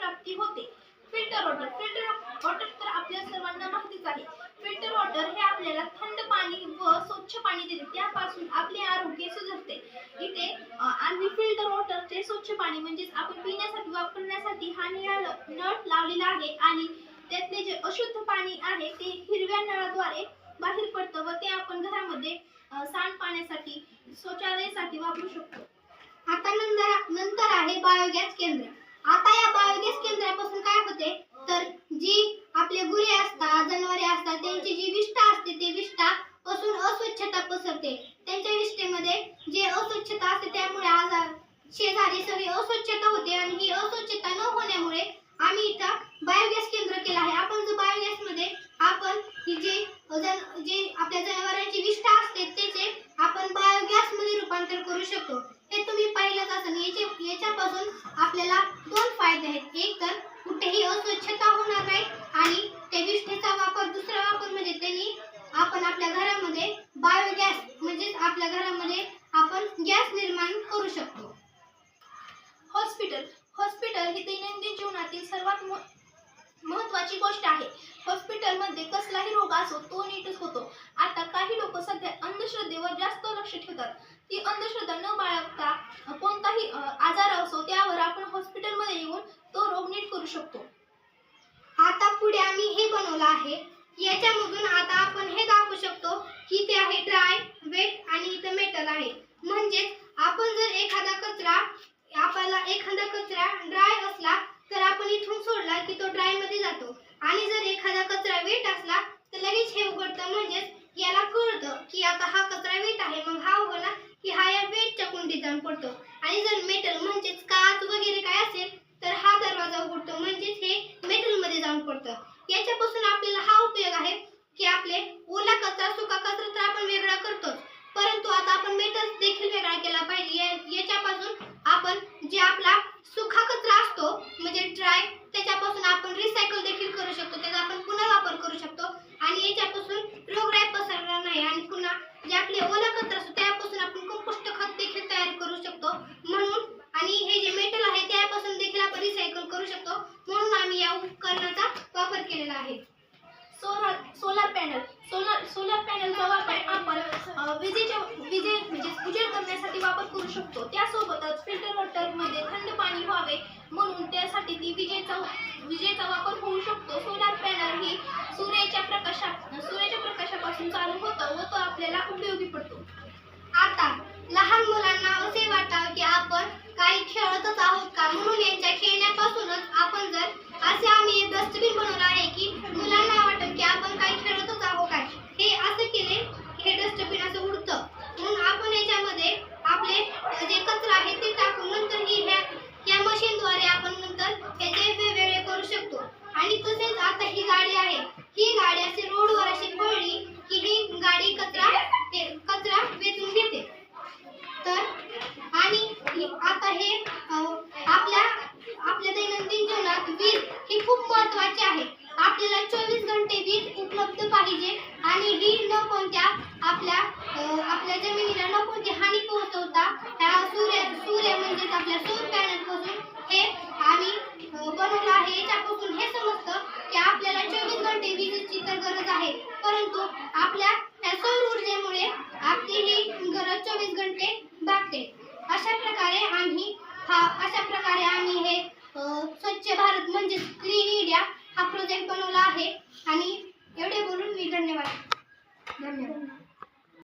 प्राप्ती होते. Filter water तर आपल्या सर्वांना माहितीच आहे. फिल्टर वॉटर हे आपल्याला थंड पाणी व स्वच्छ पाणी देते, त्यापासून आपले आरोग्य सुधारते. इथे आम्ही फिल्टर वॉटरचे स्वच्छ पाणी म्हणजेच आपण पिण्यासाठी वापरण्यासाठी हा निळा नळ लावलेला आहे आणि त्यातले जे अशुद्ध पाणी आहे ते हिरव्या नळाद्वारे बाहेर पडतं व ते आपण घरामध्ये सांडपाण्यासाठी शौचालयासाठी वापरू शकतो. आता नंतर आहे बायोगॅस केंद्र. आता या बायोगॅस केंद्रापासून काय होते तर जी आपले गुरे असतात, जनावरे असतात, त्यांची जी विष्ठा असते ते विष्ठा पासून अस्वच्छता पसरते. त्यांच्या विष्ठेमध्ये जे अस्वच्छता असते त्यामुळे आजार शेजारी सगळी अस्वच्छता होते आणि ही अस्वच्छता न होण्यामुळे आम्ही इथं बायोगॅस केंद्र केलं आहे. आपण जो बायोगॅस मध्ये आपण ही जे आपल्या जनावरांची विष्ठा असते त्याचे आपण बायोगॅस मध्ये रूपांतर करू शकतो. हे तुम्ही पाहिलंच असेल. याच्यापासून आपल्याला दोन फायदे आहेत. एक तर कुठेही अस्वच्छता होणार नाही आणि त्या विष्ठेचा वापर दुसरा वापर म्हणजे त्यांनी आपण आपल्या घरामध्ये बायोगॅस म्हणजे आपल्या घरामध्ये आपण गॅस निर्माण करू शकतो. हॉस्पिटल ही दैनंदिन जीवनातील सर्वात महत्त्वाची गोष्ट आहे. हॉस्पिटलमध्ये कसलाही रोग असो तो नीटच होतो. आता काही लोक सध्या अंधश्रद्धेवर जास्त लक्ष ठेवतात. ती अंधश्रद्धा न बाळगता कोणताही आजार असो त्यावर आपण हॉस्पिटलमध्ये येऊन तो रोग नीट करू शकतो. आता पुढे आम्ही हे बनवलं आहे. याच्यामधून आता आपण हे दाखवू शकतो की ते आहे ड्राय, वेट आणि इथं मेटल आहे. म्हणजेच आपण जर एखादा कचरा ड्राय असला तर आपण इथून सोडला की तो ड्राय मध्ये जातो आणि जर एखादा कचरा वेट असला तर लगेच हे उघडतं. म्हणजेच याला कळतं की आता हा कचरा वेट आहे, मग हा उघडला की हा या वेटच्या कुंडीत जाऊन पडतो. आणि जर मेटल म्हणजेच काच वगैरे काय असेल तर हा दरवाजा उघडतो, म्हणजेच हे मेटल मध्ये जाऊन पडतं. याच्यापासून आपल्याला हा उपयोग आहे की आपले ओला कचरा सुका कचरा तर आपण वेगळा करतोच, परंतु आता आपण मेटल देखील वेगळा केला पाहिजे. याच्यापासून आपण जे आपला सुका कचरा असतो म्हणजे ड्राय त्याच्यापासून आपण रिसायकल देखील करू शकतो, त्याचा आपण पुन्हा वापर करू शकतो आणि याच्यापासून रोगराई पसरणार नाही. आणि पुन्हा जे आपले ओला कचरा असतो त्यापासून आपण कंपोस्ट खत देखील तयार करू शकतो. म्हणून आणि हे जे मेटल आहे त्यापासून देखील आपण रिसायकल करू शकतो. म्हणून आम्ही या उपकरणाचा वापर केलेला आहे. सोलर पॅनलचा वापर आपण उजेड करण्यासाठी वापर करू शकतो. त्यासोबतच फिल्टर वॉटर मध्ये थंड पाणी व्हावे म्हणून त्यासाठी ती विजेचा वापर होऊ शकतो. सोलर पॅनल ही सूर्याच्या प्रकाशापासून चालू होतं व तो आपल्याला उपयोगी पडतो. आता लहान मुलांना असे वाटावं की आपण काही खेळतच आहोत का, म्हणून यांच्या खेळण्यापासूनच आपण जर असे आम्ही डस्टबिन बनवलं आहे की मुलांना वाटतं की आपण काही खेळतच आहोत काय. हे असं केले हे डस्टबिन असं उडतं, म्हणून आपण याच्यामध्ये आपले जे कचरा आहे ते टाकून नंतर ह्या मशीनद्वारे आपण नंतर याचे वेगवेगळे करू शकतो. आणि तसेच आता ही गाडी आहे, ही गाडी अशी रोडवर अशी पडली की ही गाडी कचरा वेचून घेते. तर आणि आता हे आपल्या दैनंदिन जीवनात वीज ही खूप महत्त्वाची आहे. आपल्याला 24 घंटे वीज उपलब्ध पाहिजे आणि ही न कोणत्या आपल्या जमिनीला न कोणती हानी पोहोचवता ह्या सूर्य म्हणजेच आपल्या सौर पॅनल पासून हे आम्ही बनवलं आहे. याच्यापासून हे समजतं की आपल्याला 24 घंटे वीजेची तर गरज आहे, परंतु आपल्या ह्या सौर ऊर्जेमुळे आपली ही गरज 24 घंटे भागते. अशा प्रकारे आम्ही हे स्वच्छ भारत म्हणजे क्लीन इंडिया हा प्रोजेक्ट बनवला आहे. आणि एवढे बोलून मी धन्यवाद.